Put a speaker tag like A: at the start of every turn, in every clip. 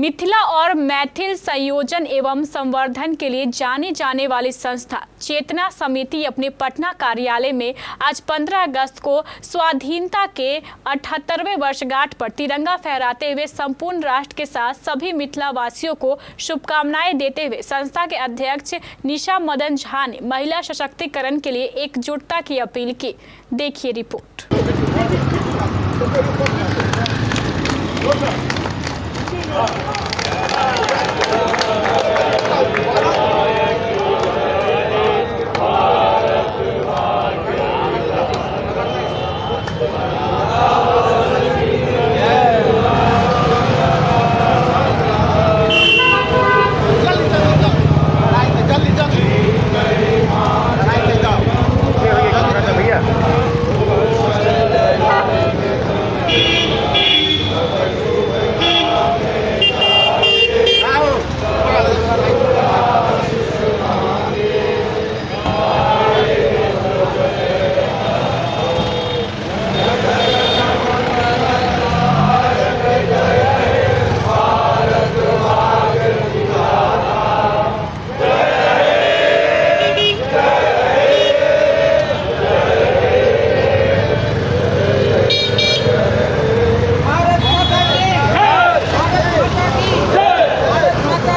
A: मिथिला और मैथिल संयोजन एवं संवर्धन के लिए जानी जाने वाली संस्था चेतना समिति अपने पटना कार्यालय में आज 15 अगस्त को स्वाधीनता के 78वें वर्षगांठ पर तिरंगा फहराते हुए संपूर्ण राष्ट्र के साथ सभी मिथिला वासियों को शुभकामनाएं देते हुए संस्था के अध्यक्ष निशा मदन झा ने महिला सशक्तिकरण के लिए एकजुटता की अपील की। देखिए रिपोर्ट।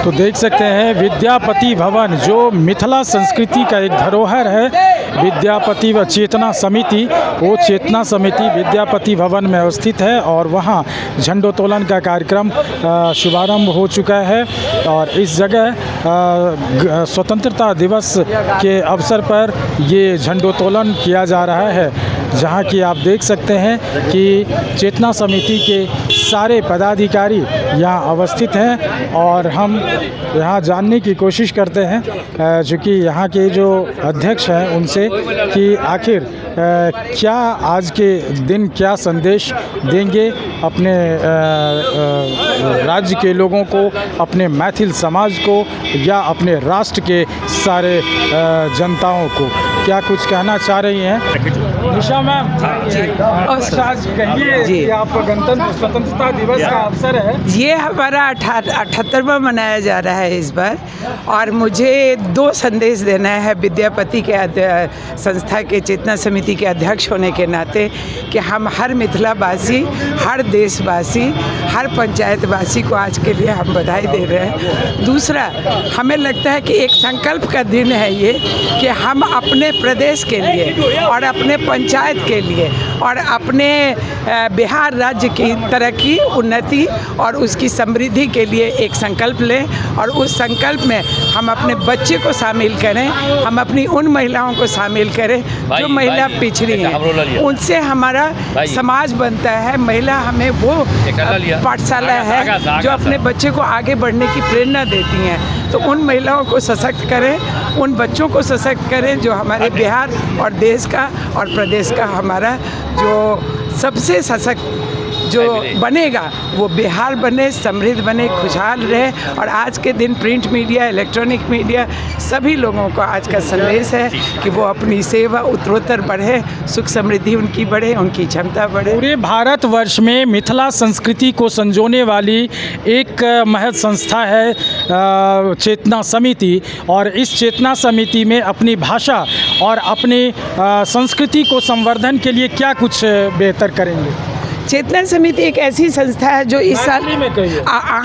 B: तो देख सकते हैं विद्यापति भवन जो मिथिला संस्कृति का एक धरोहर है। विद्यापति व चेतना समिति, वो चेतना समिति विद्यापति भवन में अवस्थित है और वहाँ झंडोत्तोलन का कार्यक्रम शुभारंभ हो चुका है। और इस जगह स्वतंत्रता दिवस के अवसर पर ये झंडोत्तोलन किया जा रहा है, जहाँ की आप देख सकते हैं कि चेतना समिति के सारे पदाधिकारी यहाँ अवस्थित हैं और हम यहाँ जानने की कोशिश करते हैं चूँकि यहाँ के जो अध्यक्ष हैं उनसे कि आखिर क्या आज के दिन क्या संदेश देंगे अपने राज्य के लोगों को, अपने मैथिल समाज को या अपने राष्ट्र के सारे जनताओं को, क्या कुछ कहना चाह रही हैं? निशा मैम, आज कहिए कि आप गणतंत्र स्वतंत्रता दिवस का अवसर है,
C: ये हमारा 78वां मनाया जा रहा है इस बार, और मुझे 2 संदेश देना है विद्यापति के संस्था के चेतना समिति के अध्यक्ष होने के नाते कि हम हर मिथिलावासी, हर देशवासी, हर पंचायतवासी को आज के लिए हम बधाई दे रहे हैं। दूसरा, हमें लगता है कि एक संकल्प का दिन है ये कि हम अपने प्रदेश के लिए और अपने पंचायत के लिए और अपने बिहार राज्य की तरक्की, उन्नति और उसकी समृद्धि के लिए एक संकल्प लें और उस संकल्प में हम अपने बच्चे को शामिल करें, हम अपनी उन महिलाओं को शामिल करें जो महिला पिछड़ी हैं, उनसे हमारा समाज बनता है। महिला हमें वो पाठशाला है जो अपने बच्चे को आगे बढ़ने की प्रेरणा देती हैं। तो उन महिलाओं को सशक्त करें, उन बच्चों को सशक्त करें जो हमारे बिहार और देश का और प्रदेश का हमारा जो सबसे सशक्त जो बनेगा वो बिहार बने, समृद्ध बने, खुशहाल रहे। और आज के दिन प्रिंट मीडिया, इलेक्ट्रॉनिक मीडिया, सभी लोगों को आज का संदेश है कि वो अपनी सेवा उत्तरोत्तर बढ़े, सुख समृद्धि उनकी बढ़े, उनकी क्षमता बढ़े।
B: पूरे भारतवर्ष में मिथिला संस्कृति को संजोने वाली एक महत संस्था है चेतना समिति, और इस चेतना समिति में अपनी भाषा और अपनी संस्कृति को संवर्धन के लिए क्या कुछ बेहतर करेंगे?
C: चेतना समिति एक ऐसी संस्था है जो इस साल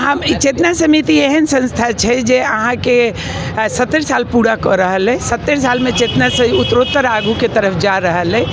C: हम चेतना समिति एहन संस्था है जे अहाँ के 70 साल पूरा कर रहा है। 70 साल में चेतना से उत्तरोत्तर आगू के तरफ जा रहा है।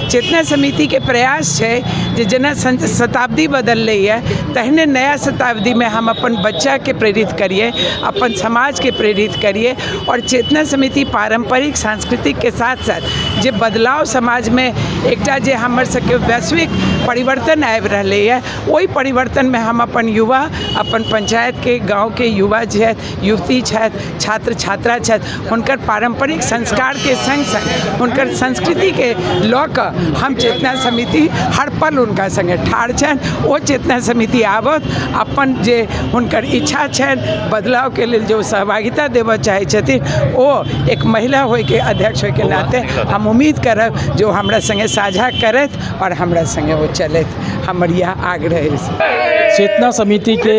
C: चेतना समिति के प्रयास है जे जेना शताब्दी बदल रही है तहने नया शताब्दी में हम अपन बच्चा के प्रेरित करिए, अपन समाज के प्रेरित करिए। और चेतना समिति पारंपरिक सांस्कृतिक के साथ साथ जे बदलाव समाज में एकटा जे हमर सबके वैश्विक परिवर्तन आबि रहलै है, ओहि परिवर्तन में हम अपन युवा, अपन पंचायत के गाँव के युवा छथि, युवती छथि, छात्र छात्रा छथि, हुनकर पारंपरिक संस्कार के संग संग हुनकर संस्कृति के लऽ कऽ हम चेतना समिति हर पल उनका संगे ठाढ़ छनि। ओ चेतना समिति आबत अपन जे हुनकर इच्छा छनि बदलाव के लिए जो सहभागिता देबऽ चाहै छथिन, ओ एक महिला होय के अध्यक्ष होय के नाते हम हम उम्मीद करब जो हमरा संगे साझा करत और हमरा संगे वो चलत। हमर यह आग्रह है।
B: चेतना समिति के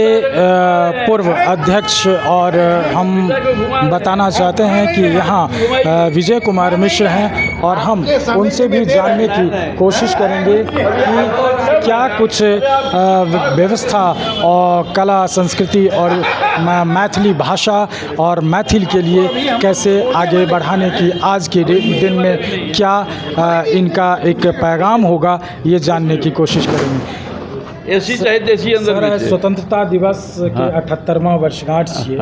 B: पूर्व अध्यक्ष और हम बताना चाहते हैं कि यहाँ विजय कुमार मिश्र हैं और हम उनसे भी जानने की कोशिश करेंगे कि क्या कुछ व्यवस्था और कला संस्कृति और मैथिली भाषा और मैथिल के लिए कैसे आगे बढ़ाने की आज के दिन में क्या इनका एक पैगाम होगा, ये जानने की कोशिश करेंगे।
D: एसी चाहे देसी अंदर
B: सर, स्वतंत्रता दिवस के 78वां वर्षगांठ छियै,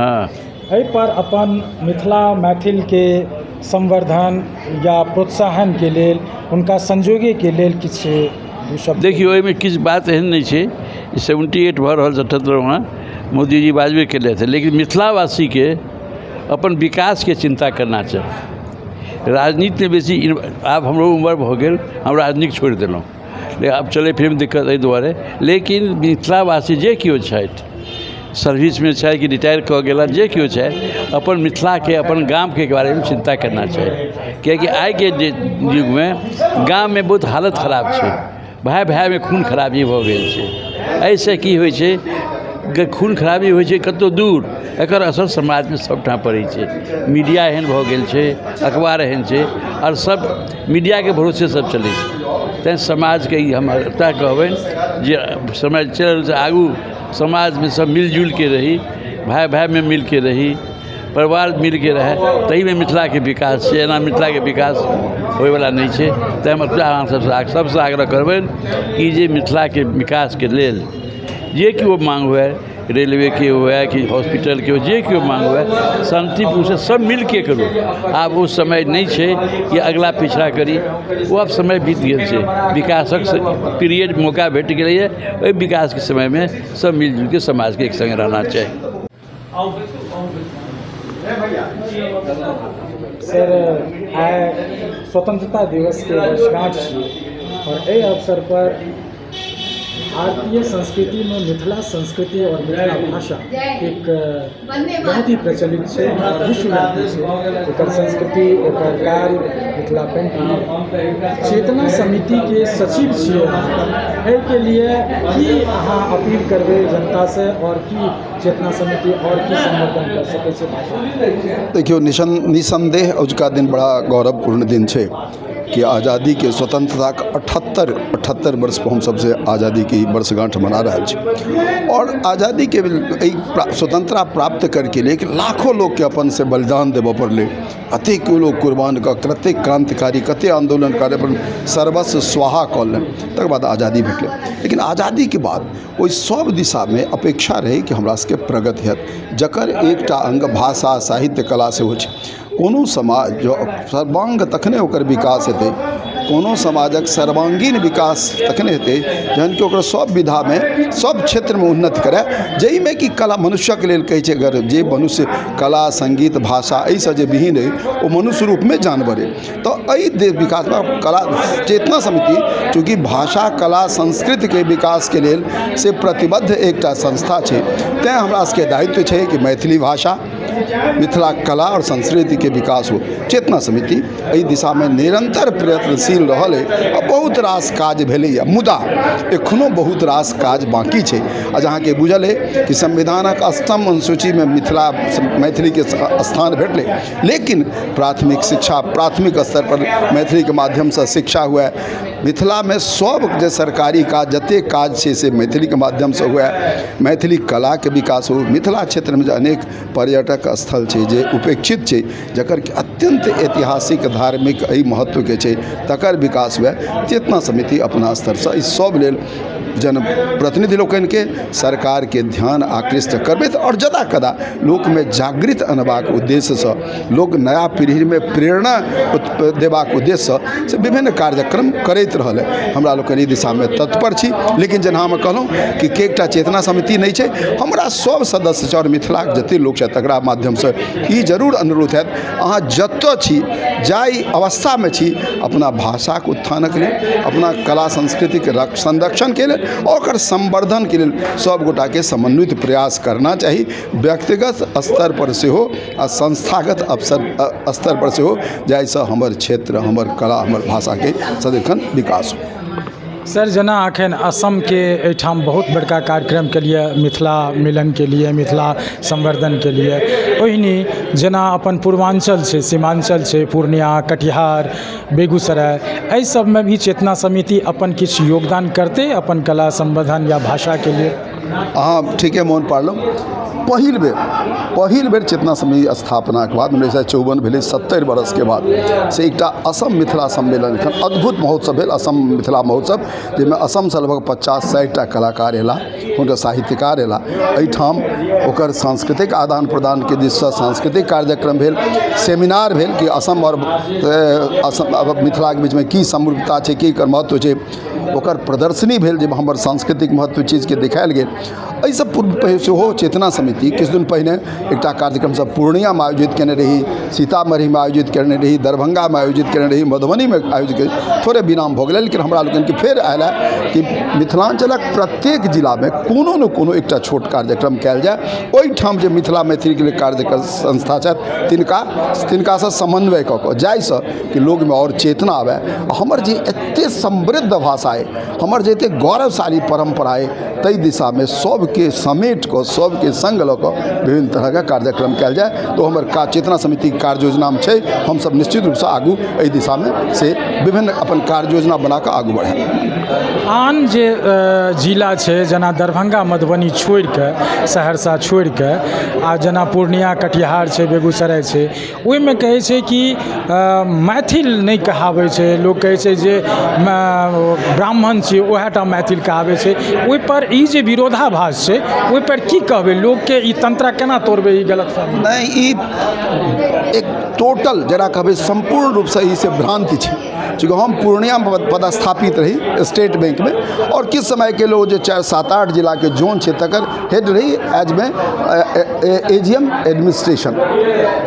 B: एहि पर अपन मिथिला मैथिल के संवर्धन या प्रोत्साहन के लेल उनका संजोगे के लेल किछु दू शब्द।
D: देखियो एहिमे किछु बात एहन नहीं छै। 78 भऽ रहल 78वां मोदी जी बाजबे केले थे, लेकिन मिथिलावासी के अपन विकास के चिंता करना चाहिए। राजनीति में बेसी आब हमरो उम्र भऽ गेल, हम राजनीति छोड़ देलहुँ, आब चले फिर दिक्कत एहि दुआरे। लेकिन मिथिलावासी जे केओ छथि, सर्विस में छै कि रिटायर कऽ गेला, जे केओ छै, अपन मिथिला के अपन गाम के बारे में चिंता करना चाहिए। कियाकि आइ के युग में गाम में बहुत हालत खराब छै, भाई भाई में खून खराबी भऽ गेल छै। एहिसँ की होइ छै, खून खराबी होइ छै कतौ दूर, एकर असर समाज में सबठाम पड़ै छै। मीडिया एहन भऽ गेल छै, अखबार एहन छै, और सब मीडिया के भरोसे सब चलै छै। तैं समाज के हम एकटा कहबनि जे समय चल आगू समाज में सब मिलजुल के रही, भाई भाई में मिल के रही, परिवार मिल के रहे, तही में मिथिला के विकास छै। एना मिथिला के विकास होयवला नहीं छै। तैं हम सबसे आग्रह करबनि कि जे मिथिला के विकास के लेल जे केओ मांग हुए, रेलवे के हुए कि हॉस्पिटल के हो, जे केओ मांग हुए, शांतिपूर्ण से सब मिल के करो। आब वो समय नहीं छै कि अगला पिछड़ा करी, वो अब समय बीत गेल छै। विकासक पीरियड मौका भेट गेलै है, ओहि विकास के समय में सब मिलजुल के समाज के एक संग रहना चाहिए।
B: सर, आइ स्वतंत्रता दिवस के वर्षगांठ छियै और एहि अवसर पर भारतीय संस्कृति में मिथिला संस्कृति और मिथिला भाषा एक बहुत ही प्रचलित है और विश्वव्यापी है। एकर संस्कृति, एकर कार्य, मिथिला पेंटिंग। चेतना समिति के सचिव छियै, एहि के लिए की अहाँ अपील करबै जनता से, और की चेतना समिति और की संवर्धन कर सकै छै भाषा?
E: देखियो, निसंदेह अजुका दिन बड़ा गौरवपूर्ण दिन है कि आज़ादी के स्वतंत्रता का 78 वर्ष पर हम सबसे आज़ादी की वर्षगांठ मना रहा है। और आज़ादी के स्वतंत्रता प्राप्त करके लिए लाखों लोग के अपन से बलिदान देव पड़े, अतेक लोग कुर्बान का, कतेक क्रांतिकारी, कतेक आंदोलनकारी अपन सर्वस्व स्वाहा कल, तक बाद आज़ादी भेटले। लेकिन आज़ादी के बाद ओहि सब दिशा में अपेक्षा रही कि हमरा सबके प्रगति हेत, जकर एकटा अंग भाषा साहित्य कला से हो। कोनो समाज जो सर्वांग तखने ओकर विकास हेतै, कोनो समाजक सर्वांगीण विकास तखने हेतै जहन कि ओकर सब विधा में, सब क्षेत्र में उन्नति करे, जाहि में कि कला मनुष्यक लेल कहै छै, अगर जे मनुष्य कला संगीत भाषा एहि से जे विहीन है, वो मनुष्य रूप में जानवर है। तो एहि विकास में कला चेतना समिति चूँकि भाषा कला संस्कृति के विकास के लेल से प्रतिबद्ध एकटा संस्था है, तैं हमरा सबके दायित्व है कि मैथिली भाषा, मिथिला कला और संस्कृति के विकास हो। चेतना समिति एहि दिशा में निरंतर प्रयत्नशील रहल है और बहुत रास काज भेलै, मुदा एखनो बहुत रास काज बाकी है। आ जहाँ के बुझल है कि संविधानक अष्टम अनुसूची में मैथिली के स्थान भेटले, लेकिन प्राथमिक शिक्षा, प्राथमिक स्तर पर मैथिली के माध्यम से शिक्षा हुए, मिथिला में सब जे सरकारी काज जते काज है से मैथिली के माध्यम से हुए, मैथिली कला के विकास हो। मिथिला क्षेत्र में अनेक पर्यटक स्थल है जे उपेक्षित है, जकर अत्यंत ऐतिहासिक धार्मिक एहि महत्व के है, तकर विकास हुए। चेतना समिति अपना स्तर से इस सब लेल जन प्रतिनिधि लोकन के सरकार के ध्यान आकृष्ट करबे और जदा कदा लोक में जागृत अनबाक उद्देश्य से, लोक नया पीढ़ी में प्रेरणा देबाक उद्देश्य से विभिन्न कार्यक्रम करैत रहल है। हमरा लोग ई दिशा में तत्पर छी। लेकिन जेना हम कहलहुँ कि एकटा चेतना समिति नहीं है, हमरा सब सदस्य और मिथिला जते लोग है तकरा माध्यम से ई जरूर अनुरोध है, अहाँ जतऽ छी, जाई अवस्था में छी, अपना भाषा के उत्थानक लेल, अपना कला संस्कृति के संरक्षण के लिए और ओकर संवर्धन के लिए सब गोटा के समन्वित प्रयास करना चाहिए, व्यक्तिगत स्तर पर से हो आ संस्थागत स्तर पर से हो, जाहिसँ हमर क्षेत्र, हमर कला, हमर भाषा के सदिखन विकास हो।
B: सर, जेना अखन असम के एहिठाम बहुत बड़का कार्यक्रम के लिए, मिथिला मिलन के लिए, मिथिला संवर्धन के लिए, ओहिनी जेना अपन पूर्वांचल छै, सीमांचल छै, पूर्णिया, कटिहार, बेगूसराय, एहि सबमे भी चेतना समिति अपन किछु योगदान करते अपन कला संवर्धन या भाषा के लिए?
E: अहाँ ठीके मोन पाड़लहुँ। पहिल बेर चेतना समिति स्थापनाके बाद 1954 भेलै, 70 बरसके बाद से एकटा असम मिथिला सम्मेलन, एखन अद्भुत महोत्सव भेल, असम मिथिला महोत्सव, जाहिमे असमसँ लगभग 50-60 टा कलाकार अयलाह, हुनकर साहित्यकार अयलाह। एहिठाम ओकर सांस्कृतिक आदान प्रदानके दिशसँ सांस्कृतिक कार्यक्रम भेल, सेमिनार भेल कि असम और मिथिलाके बीचमे की समरूपता छै, की एकर महत्व छै, ओकर प्रदर्शनी भेल जाहिमे हमर सांस्कृतिक महत्व चीजके देखायल गेल। एहिसँ पूर्व सेहो चेतना समिति किछु दिन पहिने एकटा कार्यक्रम सब पूर्णियामे आयोजित केने रही, सीतामढ़ीमे आयोजित करने रही, दरभंगामे आयोजित करने रही, मधुबनीमे आयोजित करी, थोड़े विराम भऽ गेलै, लेकिन हमरा लोकनिके फेर आयल है कि मिथिलांचलक प्रत्येक जिलामे कोनो न कोनो एकटा छोट कार्यक्रम कयल जाय, ओहिठाम जे मिथिला मैथिलीके लिए कार्यक्रम संस्था छथि तिनकासँ समन्वय कऽ कऽ, जाहिसँ कि लोकमे आओर चेतना आबै। हमर जे एतेक समृद्ध भाषा अइ, हमर जे एतेक गौरवशाली परम्परा अइ, ताहि दिशामे सबके समेट कऽ, सबके संग लऽ कऽ विभिन्न तरहके कार्यक्रम कयल जाय। तो हमर चेतना समिति कार्य योजनामे छै, हमसब निश्चित रूपसँ आगू एहि दिशामे से विभिन्न अपन कार्य योजना बना कऽ आगू बढ़ाएब।
B: आन जे जिला छै, जेना दरभंगा, मधुबनी छोड़ि कऽ, सहरसा छोड़ि कऽ, आ जेना पूर्णिया, कटिहार छै, बेगूसराय छै, ओहिमे कहै छै कि मैथिल नहि कहाबै छै, लोक कहै छै जे ब्राह्मण छियै ओएह टा मैथिल कहाबै छै। ओहिपर ई जे विरोधाभास छै, ओहिपर की कहबै? लोकके ई तंत्र केना तोड़बै ई गलतफहमी?
E: नहीं, ई एक टोटल जरा कहबै संपूर्ण रूपसँ ई से भ्रांति छै। चूँकि हम पूर्णिया में पदस्थापित रही स्टेट बैंक में, और किस समय के लोग जो 4-7-8 जिला के जोन छै तकर हेड रही एज में AGM एडमिनिस्ट्रेशन।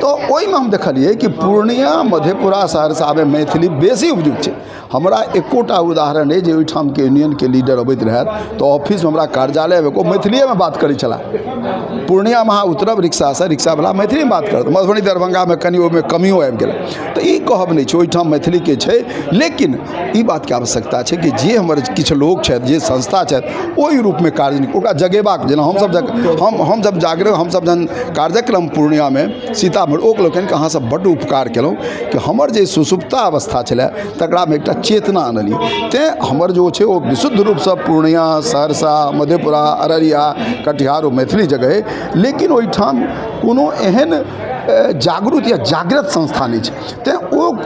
E: तो ओहिमे हम देखलिए कि पूर्णिया, मधेपुरा, सहरसा में मैथिली बेसी उपयुक्त छै। हमरा एकोटा उदाहरण है जे ओहिठाम के यूनियन के लीडर अबैत रहत तो ऑफिस में हमरा कार्यालय में मैथिलीए में बात करै छला। पूर्णिया में अहाँ उतरब रिक्शासँ, रिक्शावला मैथिली में बात करत। मधुबनी, दरभंगा में कनि ओहिमे कमियो आबि गेल। तो ई कहब नहीं छै ओहिठाम मैथिली के छै, लेकिन ई बात के आवश्यकता छै कि जे हमर किछु लोग छथि, जे संस्था छथि, ओहि रूप में कार्य ओकरा जगेबाक। जेना हम जब जागरूक, हमसब जहन कार्यक्रम पूर्णिया में, सीतामढ़ी, ओक लोकनिके अहाँ सब बड्ड उपकार केलहुँ कि हमर जे सुसुप्ता अवस्था छलै तकरामे एकटा चेतना आनलियै। तेँ हमर जो छै ओ विशुद्ध रूपसँ पूर्णिया, सहरसा, मधेपुरा, अररिया, कटिहार ओ मैथिली जगह है, लेकिन ओहिठाम कोनो एहन जागरूक या जागृत संस्था नहीं है। तेँ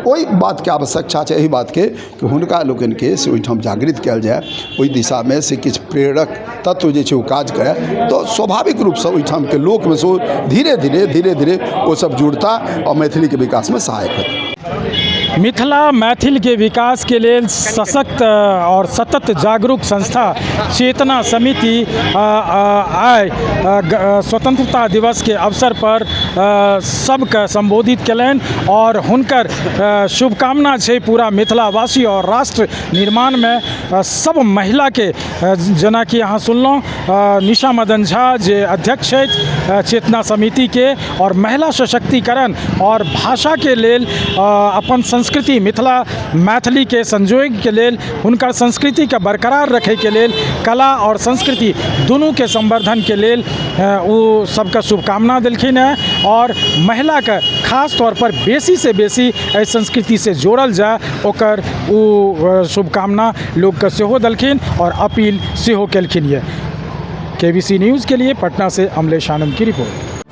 E: ओहि बात के आवश्यकता है, यही बात के कि हुनका लोकनि के से ओहिठाम जागृत कयल जाए, ओहि दिशा में से किछु प्रेरक तत्व जे छै ओ काज करे, तो स्वाभाविक रूप से ओहिठाम के लोक में से धीरे धीरे वो सब जुड़ता और मैथिली के विकास में सहायक है।
B: मिथिला मैथिल के विकास के लिए सशक्त और सतत जागरूक संस्था चेतना समिति आइ स्वतंत्रता दिवस के अवसर पर सबके संबोधित कयलनि और हुनकर शुभकामना छै पूरा मिथिलावासी और राष्ट्र निर्माण में सब महिला के, जेना कि अहाँ सुनलहुँ निशा मदन झा जे अध्यक्ष छथि चेतना समिति के, और महिला सशक्तिकरण और भाषा के लेल अपन संस्कृति मिथिला मैथिली के संजोग के लेल, हुनकर संस्कृति के बरकरार रखे के लेल, कला और संस्कृति दुनू के संवर्धन के लेल वो सबके शुभकामना देलखिन है, और महिला के खास तौर पर बेसी से बेसी एहि संस्कृति से जोड़ल जाए ओकर वो शुभकामना लोग के सेहो देलखिन और अपील सेहो केलखिन। ये KBC न्यूज़ के लिए पटना से अमलेश आनंद की रिपोर्ट।